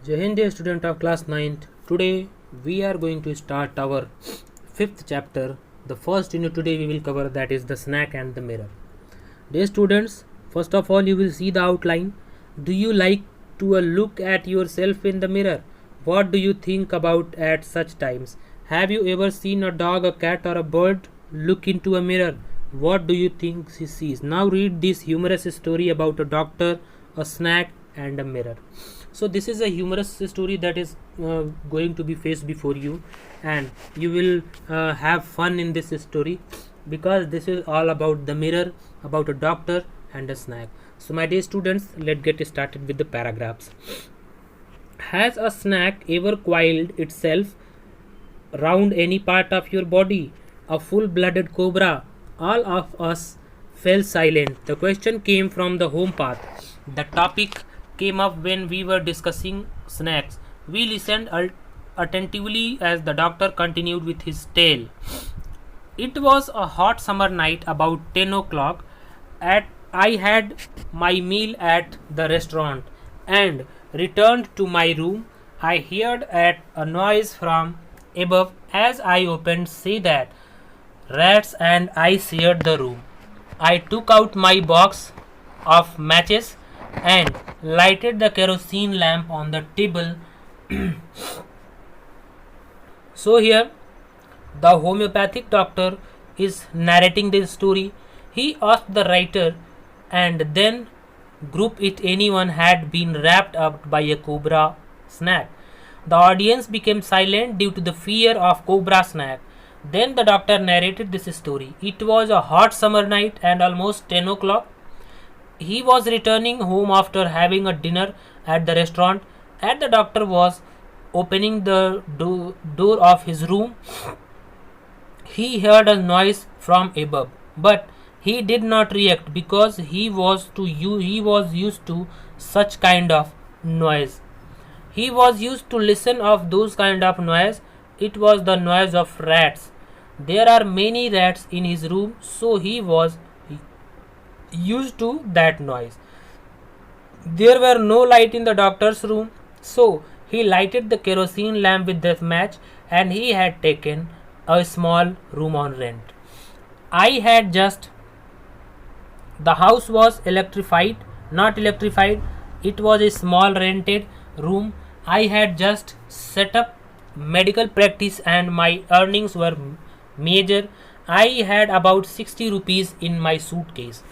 Jai Hind, dear student of class 9th. Today we are going to start our fifth chapter. The first unit today we will cover, that is the snack and the mirror. Dear students, first of all you will see the outline. Do you like to look at yourself in the mirror? What do you think about at such times? Have you ever seen a dog, a cat or a bird look into a mirror? What do you think he sees? Now read this humorous story about a doctor, a snack and a mirror. So this is a humorous story that is going to be faced before you, and you will have fun in this story because this is all about the mirror, about a doctor and a snack. So my dear students, let's get started with the paragraphs. Has a snack ever coiled itself round any part of your body? A full-blooded cobra? All of us fell silent. The question came from the home path. The topic came up when we were discussing snacks. We listened attentively as the doctor continued with his tale. It was a hot summer night about 10 o'clock. I had my meal at the restaurant and returned to my room. I heard a noise from above. As I opened, say that rats and I shared the room. I took out my box of matches and lighted the kerosene lamp on the table. So here the homeopathic doctor is narrating this story. He asked the writer and then group if anyone had been wrapped up by a cobra snack. The audience became silent due to the fear of cobra snack. Then the doctor narrated this story. It was a hot summer night and almost 10 o'clock. He was returning home after having a dinner at the restaurant, and the doctor was opening the door of his room. He heard a noise from above, but he did not react because he was used to such kind of noise. He was used to listen of those kind of noise. It was the noise of rats. There are many rats in his room, so he was used to that noise. There were no light in the doctor's room, so he lighted the kerosene lamp with the match, and he had taken a small room on rent. I had just The house was electrified, not electrified. It was a small rented room. I had just set up medical practice and my earnings were major. I had about 60 rupees in my suitcase.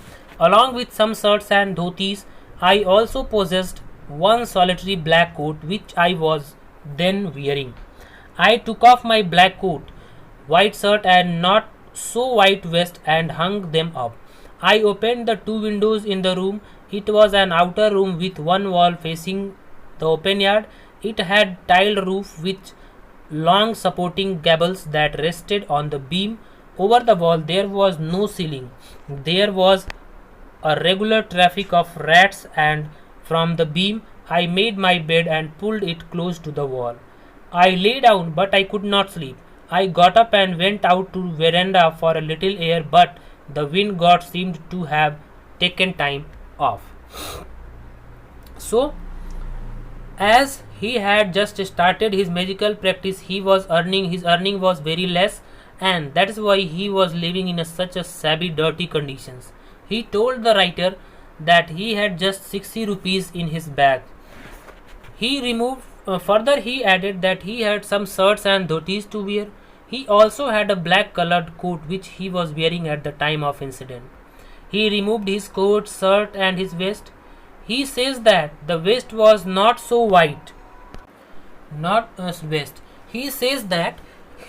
Along with some shirts and dhotis, I also possessed one solitary black coat which I was then wearing. I took off my black coat, white shirt and not so white vest and hung them up. I opened the two windows in the room. It was an outer room with one wall facing the open yard. It had tiled roof with long supporting gables that rested on the beam. Over the wall there was no ceiling. There was a regular traffic of rats, and from the beam I made my bed and pulled it close to the wall. I lay down, but I could not sleep. I got up and went out to veranda for a little air, but the wind god seemed to have taken time off. So, as he had just started his medical practice, his earning was very less, and that is why he was living in such a shabby, dirty conditions. He told the writer that he had just 60 rupees in his bag. He removed Further he added that he had some shirts and dhotis to wear. He also had a black colored coat which he was wearing at the time of incident. He removed his coat, shirt and his vest. He says that the vest was not so white. Not vest. He says that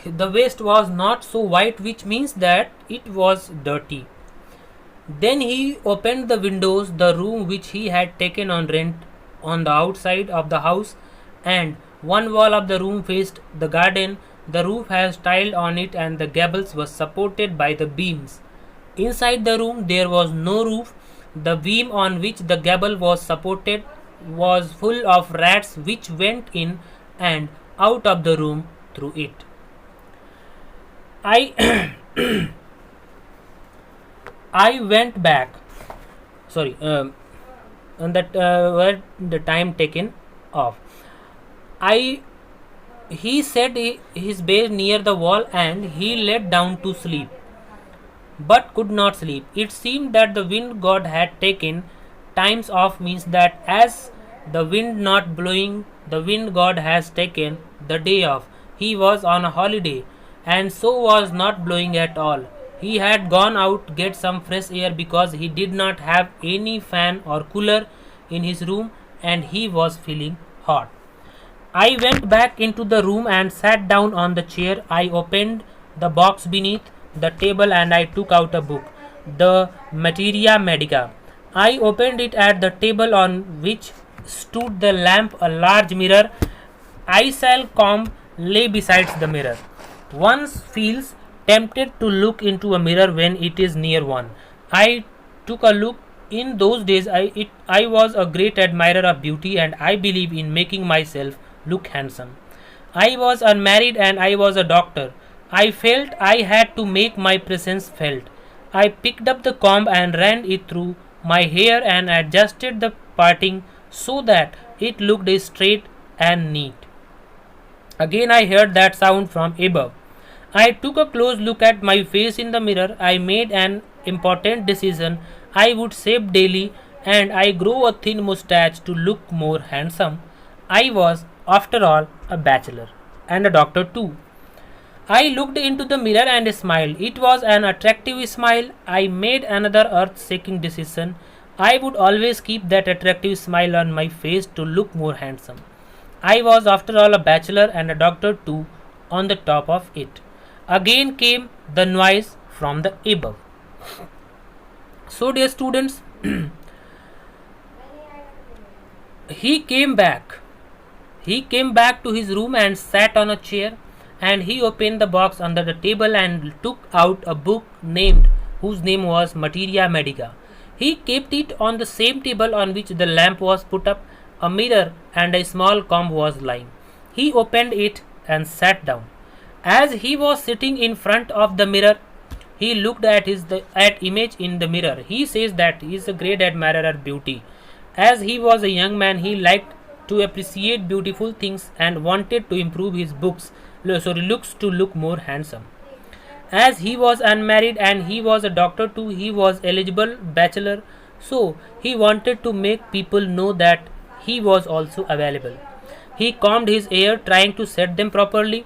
the vest was not so white, which means that it was dirty. Then he opened the windows, the room which he had taken on rent on the outside of the house, and one wall of the room faced the garden. The roof has tiled on it and the gables was supported by the beams. Inside the room there was no roof. The beam on which the gable was supported was full of rats which went in and out of the room through it. I I went back. Sorry, and that were the time taken off. I he set his base near the wall and he lay down to sleep, but could not sleep. It seemed that the wind god had taken times off, means that as the wind not blowing, the wind god has taken the day off. He was on a holiday and so was not blowing at all. He had gone out get some fresh air because he did not have any fan or cooler in his room and he was feeling hot. I went back into the room and sat down on the chair. I opened the box beneath the table and I took out a book, the Materia Medica. I opened it at the table on which stood the lamp, a large mirror. Icel comb lay beside the mirror. One feels tempted to look into a mirror when it is near one. I took a look. In those days, I was a great admirer of beauty and I believe in making myself look handsome. I was unmarried and I was a doctor. I felt I had to make my presence felt. I picked up the comb and ran it through my hair and adjusted the parting so that it looked straight and neat. Again I heard that sound from above. I took a close look at my face in the mirror. I made an important decision. I would shave daily and I grew a thin mustache to look more handsome. I was, after all, a bachelor and a doctor too. I looked into the mirror and smiled. It was an attractive smile. I made another earth shaking decision. I would always keep that attractive smile on my face to look more handsome. I was, after all, a bachelor and a doctor too, on the top of it. Again came the noise from the above. So, dear students, he came back. He came back to his room and sat on a chair, and he opened the box under the table and took out a book named, whose name was Materia Medica. He kept it on the same table on which the lamp was put up. A mirror and a small comb was lying. He opened it and sat down. As he was sitting in front of the mirror, he looked at his image in the mirror. He says that he is a great admirer of beauty. As he was a young man, he liked to appreciate beautiful things and wanted to improve his looks to look more handsome. As he was unmarried and he was a doctor too, he was eligible bachelor, so he wanted to make people know that he was also available. He combed his hair, trying to set them properly.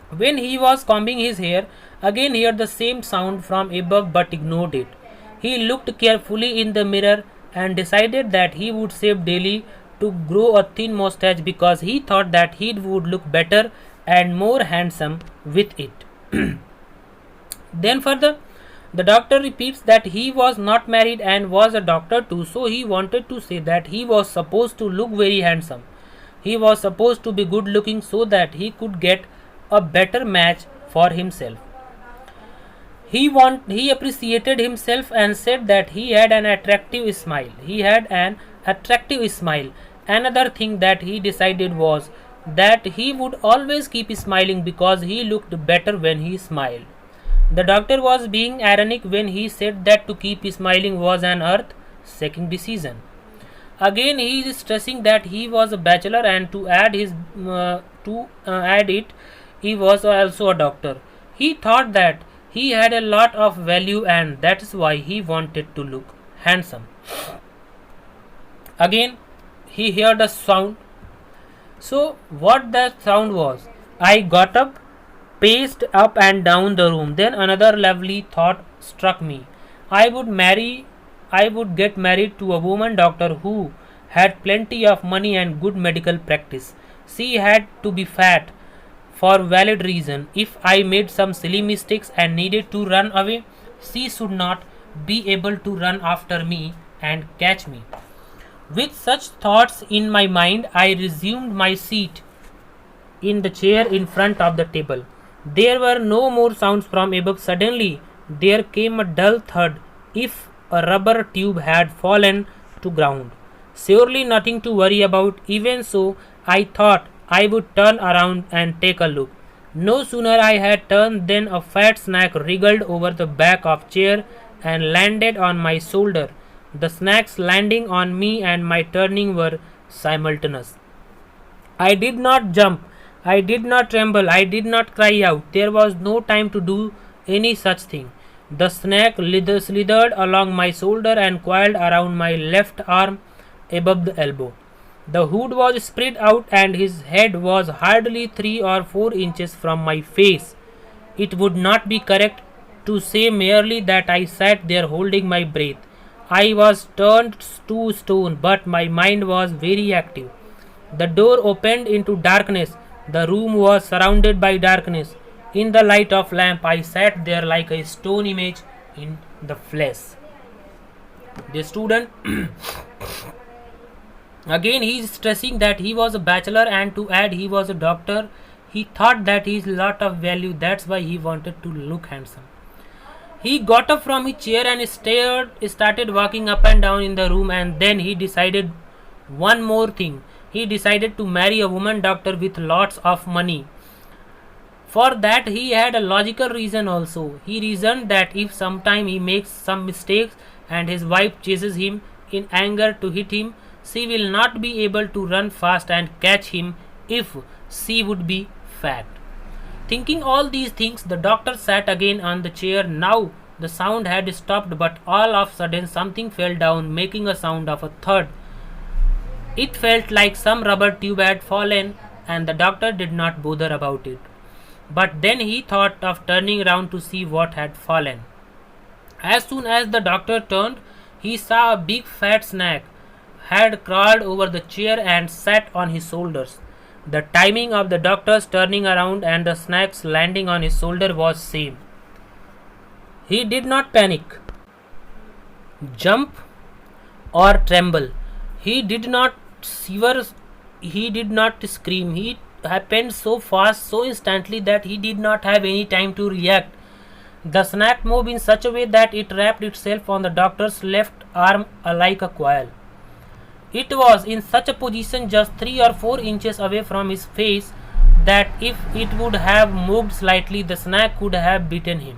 When he was combing his hair, again heard the same sound from above but ignored it. He looked carefully in the mirror and decided that he would shave daily to grow a thin mustache because he thought that he would look better and more handsome with it. Then further, the doctor repeats that he was not married and was a doctor too, so he wanted to say that he was supposed to look very handsome. He was supposed to be good looking so that he could get a better match for himself. He appreciated himself and said that he had an attractive smile. He had an attractive smile. Another thing that he decided was that he would always keep smiling because he looked better when he smiled. The doctor was being ironic when he said that to keep smiling was an earth-shaking decision. Again, he is stressing that he was a bachelor, and to add it, he was also a doctor. He thought that he had a lot of value, and that is why he wanted to look handsome. Again, he heard a sound. So, what that sound was? I got up, paced up and down the room. Then another lovely thought struck me. I would get married to a woman doctor who had plenty of money and good medical practice. She had to be fat for valid reason. If I made some silly mistakes and needed to run away, she should not be able to run after me and catch me. With such thoughts in my mind, I resumed my seat in the chair in front of the table. There were no more sounds from above. Suddenly, there came a dull thud, if a rubber tube had fallen to ground. Surely nothing to worry about. Even so, I thought I would turn around and take a look. No sooner I had turned than a fat snake wriggled over the back of chair and landed on my shoulder. The snake's landing on me and my turning were simultaneous. I did not jump. I did not tremble. I did not cry out. There was no time to do any such thing. The snake slithered along my shoulder and coiled around my left arm above the elbow. The hood was spread out and his head was hardly 3 or 4 inches from my face. It would not be correct to say merely that I sat there holding my breath. I was turned to stone, but my mind was very active. The door opened into darkness. The room was surrounded by darkness. In the light of lamp, I sat there like a stone image in the flesh. The student again he is stressing that he was a bachelor and to add he was a doctor. He thought that he is a lot of value. That's why he wanted to look handsome. He got up from his chair and started walking up and down in the room, and then he decided one more thing. He decided to marry a woman doctor with lots of money. For that he had a logical reason also. He reasoned that if sometime he makes some mistakes and his wife chases him in anger to hit him, she will not be able to run fast and catch him if she would be fat. Thinking all these things, the doctor sat again on the chair. Now the sound had stopped, but all of a sudden something fell down, making a sound of a thud. It felt like some rubber tube had fallen, and the doctor did not bother about it. But then he thought of turning round to see what had fallen. As soon as the doctor turned, he saw a big fat snake had crawled over the chair and sat on his shoulders. The timing of the doctor's turning around and the snake's landing on his shoulder was same. He did not panic, jump, or tremble. He did not shiver. He did not scream. It happened so fast, so instantly that he did not have any time to react. The snake moved in such a way that it wrapped itself on the doctor's left arm like a coil. It was in such a position just 3 or 4 inches away from his face that if it would have moved slightly, the snake could have bitten him.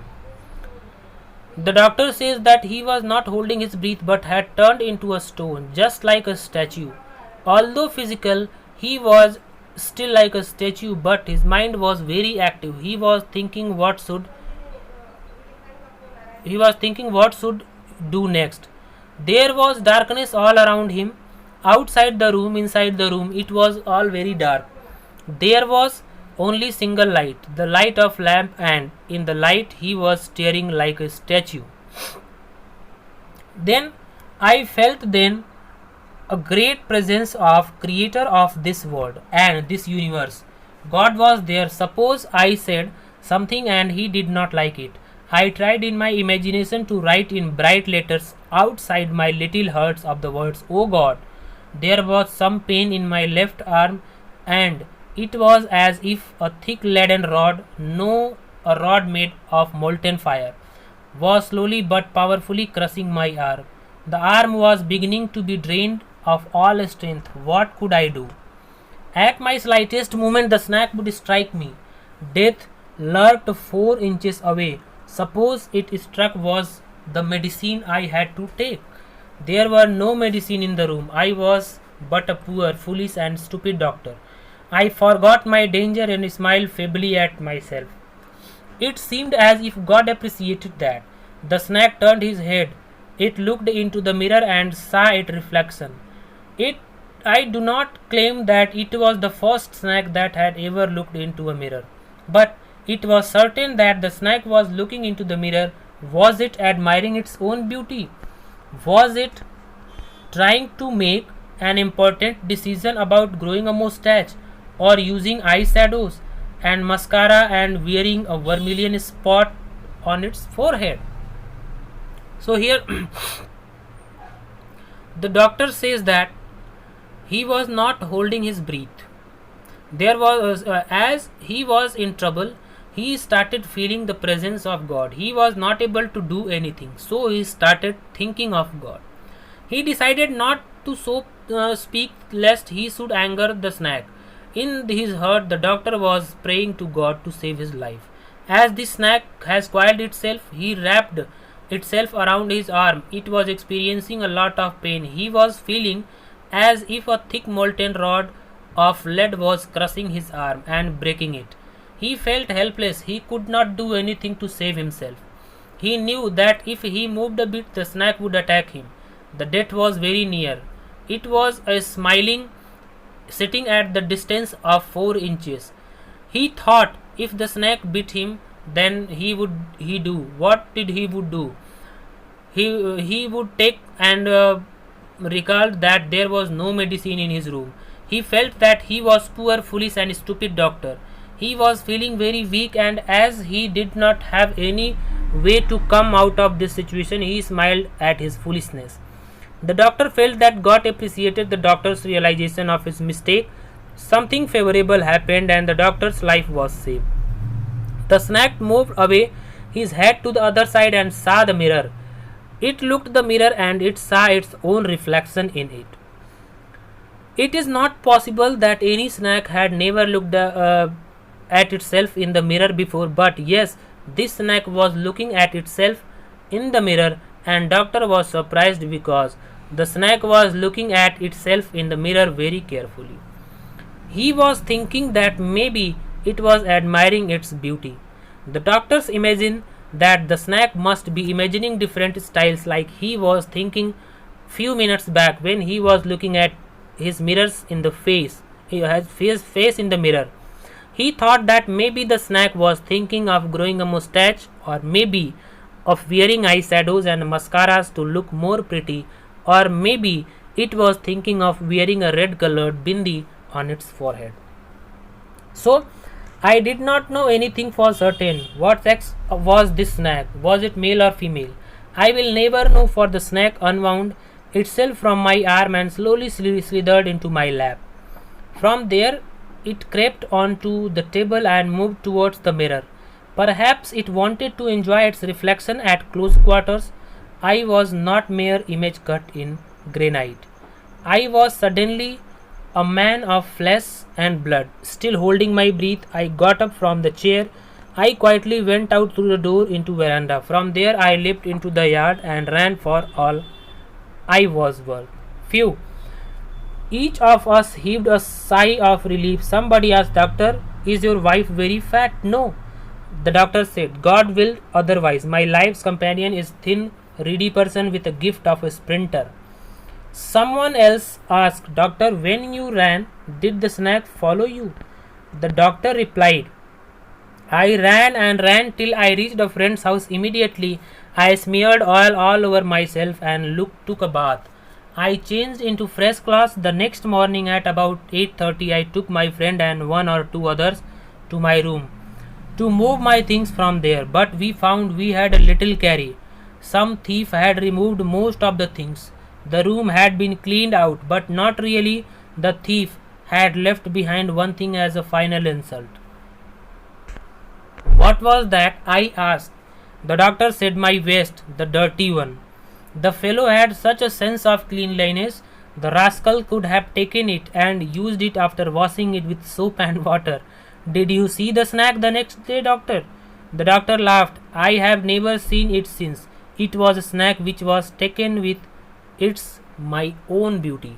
The doctor says that he was not holding his breath but had turned into a stone, just like a statue. Although physical, he was still like a statue, but his mind was very active. He was thinking what should do next. There was darkness all around him. Outside the room, inside the room, it was all very dark. There was only single light, the light of lamp, and in the light he was staring like a statue. Then I felt then a great presence of creator of this world and this universe. God was there. Suppose I said something and he did not like it. I tried in my imagination to write in bright letters outside my little hearts of the words, "Oh God." There was some pain in my left arm, and it was as if a thick leaden rod, no, a rod made of molten fire, was slowly but powerfully crushing my arm. The arm was beginning to be drained of all strength. What could I do? At my slightest movement, the snake would strike me. Death lurked 4 inches away. Suppose it struck was the medicine I had to take. There were no medicine in the room. I was but a poor, foolish, and stupid doctor. I forgot my danger and smiled feebly at myself. It seemed as if God appreciated that. The snake turned his head. It looked into the mirror and saw its reflection. I do not claim that it was the first snake that had ever looked into a mirror, but it was certain that the snake was looking into the mirror. Was it admiring its own beauty? Was it trying to make an important decision about growing a mustache or using eyeshadows and mascara and wearing a vermilion spot on its forehead? So here the doctor says that he was not holding his breath. There was as he was in trouble, he started feeling the presence of God. He was not able to do anything, so he started thinking of God. He decided not to speak lest he should anger the snake. In his heart, the doctor was praying to God to save his life. As the snake has coiled itself, he wrapped itself around his arm. It was experiencing a lot of pain. He was feeling as if a thick molten rod of lead was crushing his arm and breaking it. He felt helpless. He could not do anything to save himself. He knew that if he moved a bit, the snake would attack him. The death was very near. It was a smiling, sitting at the distance of 4 inches. He thought if the snake bit him, then he do. What did he would do? He would take and recalled that there was no medicine in his room. He felt that he was poor, foolish, and stupid doctor. He was feeling very weak, and as he did not have any way to come out of this situation, he smiled at his foolishness. The doctor felt that God appreciated the doctor's realization of his mistake. Something favorable happened, and the doctor's life was saved. The snake moved away his head to the other side and saw the mirror. It looked the mirror and it saw its own reflection in it. It is not possible that any snake had never looked at itself in the mirror before, but yes, this snake was looking at itself in the mirror, and doctor was surprised because the snake was looking at itself in the mirror very carefully. He was thinking that maybe it was admiring its beauty. The doctors imagined that the snake must be imagining different styles, like he was thinking few minutes back when he was looking at his mirrors in the face. He has his face in the mirror. He thought that maybe the snake was thinking of growing a mustache, or maybe of wearing eyeshadows and mascaras to look more pretty, or maybe it was thinking of wearing a red colored bindi on its forehead. So, I did not know anything for certain. What sex was this snake? Was it male or female? I will never know, for the snake unwound itself from my arm and slowly slithered into my lap. From there, it crept onto the table and moved towards the mirror. Perhaps it wanted to enjoy its reflection at close quarters. I was not mere image cut in granite. I was suddenly a man of flesh and blood. Still holding my breath, I got up from the chair. I quietly went out through the door into veranda. From there I leaped into the yard and ran for all I was worth. Phew! Each of us heaved a sigh of relief. Somebody asked, Doctor, is your wife very fat? No. The doctor said, God willed otherwise. My life's companion is thin, reedy person with a gift of a sprinter. Someone else asked, Doctor, when you ran, did the snake follow you? The doctor replied, I ran and ran till I reached a friend's house. Immediately I smeared oil all over myself and took a bath. I changed into fresh clothes. The next morning at about 8:30 I took my friend and 1 or 2 others to my room to move my things from there, but we found we had a little carry. Some thief had removed most of the things. The room had been cleaned out, but not really. The thief had left behind one thing as a final insult. What was that? I asked. The doctor said, my vest, the dirty one. The fellow had such a sense of cleanliness, the rascal could have taken it and used it after washing it with soap and water. Did you see the snake the next day, doctor? The doctor laughed. I have never seen it since. It was a snake which was taken with its my own beauty.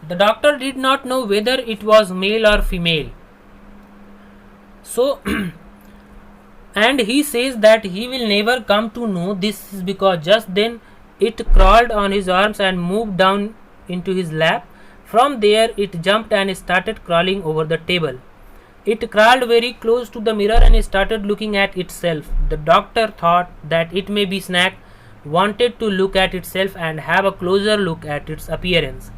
The doctor did not know whether it was male or female. So, and he says that he will never come to know this is because just then it crawled on his arms and moved down into his lap. From there it jumped and started crawling over the table. It crawled very close to the mirror and started looking at itself. The doctor thought that it may be snake wanted to look at itself and have a closer look at its appearance.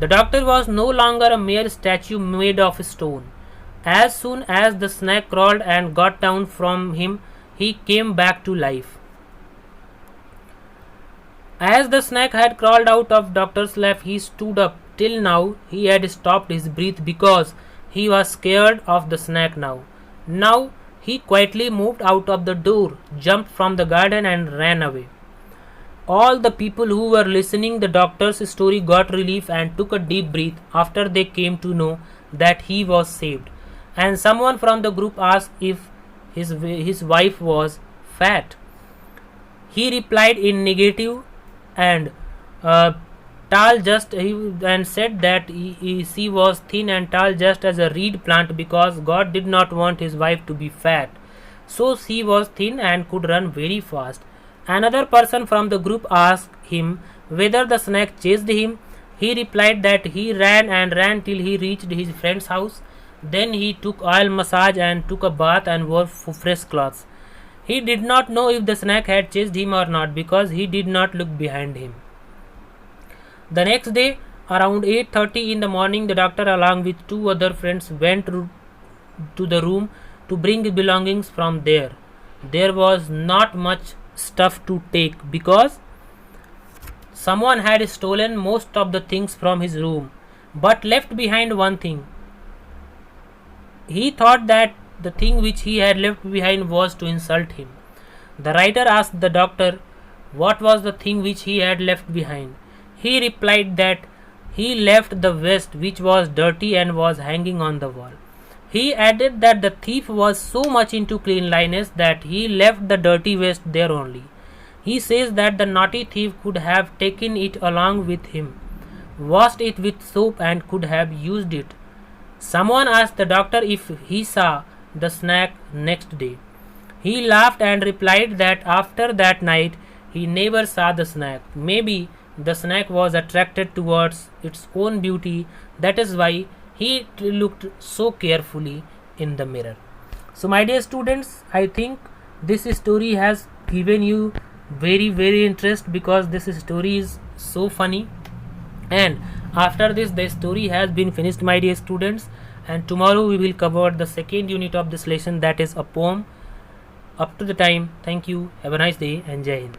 The doctor was no longer a mere statue made of stone. As soon as the snake crawled and got down from him, he came back to life. As the snake had crawled out of doctor's lap, he stood up. Till now, he had stopped his breath because he was scared of the snake now. Now, he quietly moved out of the door, jumped from the garden and ran away. All the people who were listening the doctor's story got relief and took a deep breath after they came to know that he was saved. And someone from the group asked if his wife was fat. He replied in negative and tall just and said that she was thin and tall just as a reed plant because God did not want his wife to be fat. So she was thin and could run very fast. Another person from the group asked him whether the snake chased him. He replied that he ran and ran till he reached his friend's house. Then he took oil massage and took a bath and wore fresh clothes. He did not know if the snake had chased him or not because he did not look behind him. The next day, around 8:30 in the morning, the doctor along with two other friends went to the room to bring belongings from there. There was not much stuff to take because someone had stolen most of the things from his room, but left behind one thing. He thought that the thing which he had left behind was to insult him. The writer asked the doctor what was the thing which he had left behind. He replied that he left the vest which was dirty and was hanging on the wall. He added that the thief was so much into cleanliness that he left the dirty vest there only. He says that the naughty thief could have taken it along with him, washed it with soap and could have used it. Someone asked the doctor if he saw the snake next day. He laughed and replied that after that night he never saw the snake. Maybe the snake was attracted towards its own beauty, that is why he looked so carefully in the mirror. So my dear students, I think this story has given you very interest because this story is so funny. And after this the story has been finished, my dear students, and tomorrow we will cover the second unit of this lesson, that is a poem. Up to the time, thank you, have a nice day and Jai Hind.